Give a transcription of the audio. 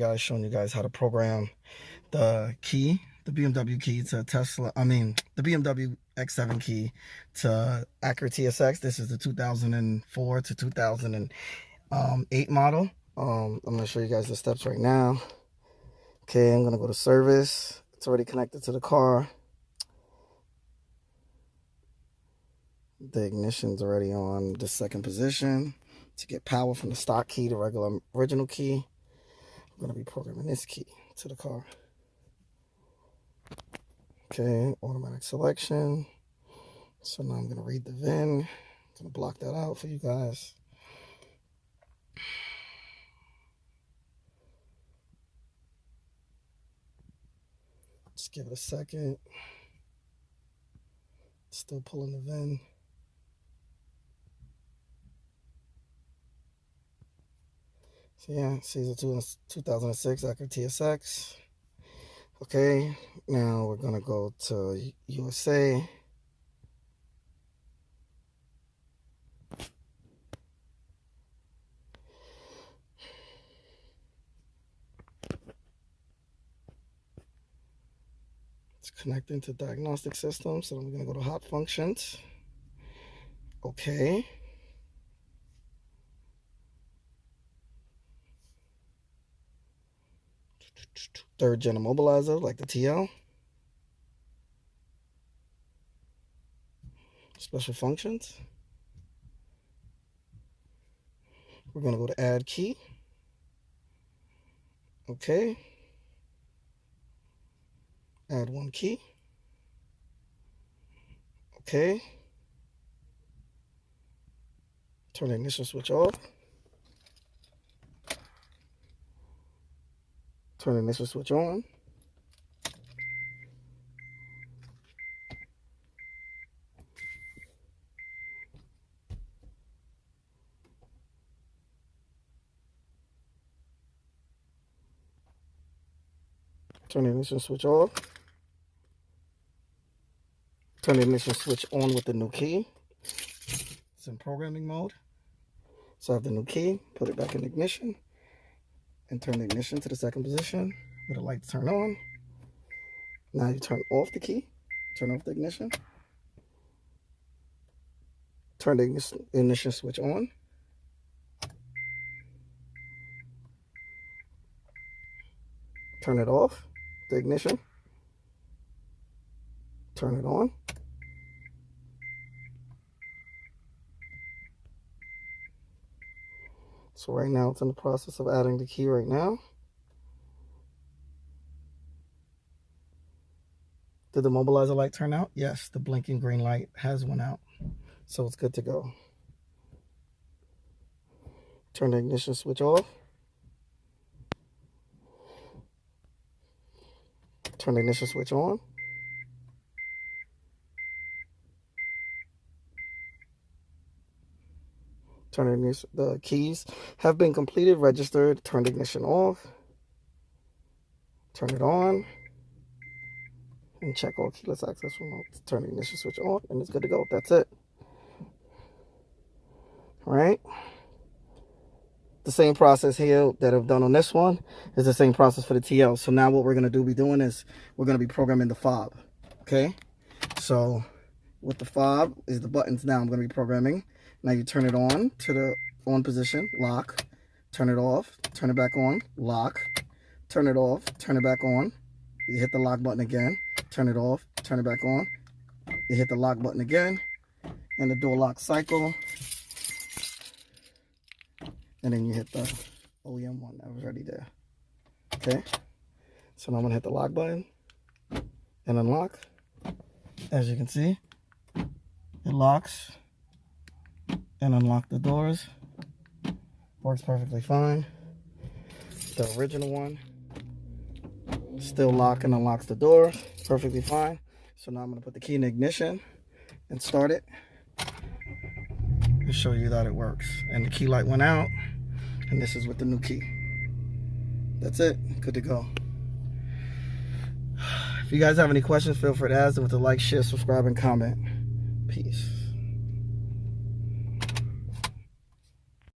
guys, showing you guys how to program the key, the BMW key to the BMW X7 key to Acura Tsx. This is the 2004 to 2008 model. I'm going to show you guys the steps right now. Okay, I'm going to go to service. It's already connected to the car. The ignition's already on the second position. To get power from the stock key to original key, I'm going to be programming this key to the car. Okay, automatic selection. So now I'm going to read the VIN. I'm going to block that out for you guys. Just give it a second. Still pulling the VIN. So yeah, see the 2006 Acura Tsx. Okay, now we're gonna go to USA. It's connecting to diagnostic system, so I'm gonna go to hot functions. Okay. Third gen immobilizer, like the TL. Special functions. We're going to go to add key. Okay. Add one key. Okay. Turn the ignition switch off. Turn the ignition switch on. Turn the ignition switch off. Turn the ignition switch on with the new key. It's in programming mode. So I have the new key, put it back in ignition, and turn the ignition to the second position with the lights turn on. Now you turn off the key, turn off the ignition, turn the ignition switch on. Turn it off, the ignition, turn it on. So right now it's in the process of adding the key right now. Did the mobilizer light turn out? Yes, the blinking green light has went out. So it's good to go. Turn the ignition switch off. Turn the ignition switch on. The keys have been completed, registered. Turn the ignition off. Turn it on. And check all keyless access remotes. Turn the ignition switch on, and it's good to go. That's it. All right. The same process here that I've done on this one is the same process for the TL. So now what we're going to be doing is we're going to be programming the fob. Okay. So with the fob is the buttons now I'm going to be programming. Now you turn it on to the on position, lock, turn it off, turn it back on, lock, turn it off, turn it back on. You hit the lock button again, turn it off, turn it back on. You hit the lock button again, and the door lock cycle. And then you hit the OEM one that was already there. Okay. So now I'm going to hit the lock button and unlock. As you can see, it locks and unlock the doors. Works perfectly fine. The original one still lock and unlocks the door perfectly fine. So now I'm going to put the key in the ignition and start it and show you that it works. And the key light went out, and this is with the new key. That's it. Good to go. If you guys have any questions, feel free to ask them with a like, share, subscribe, and comment. Peace.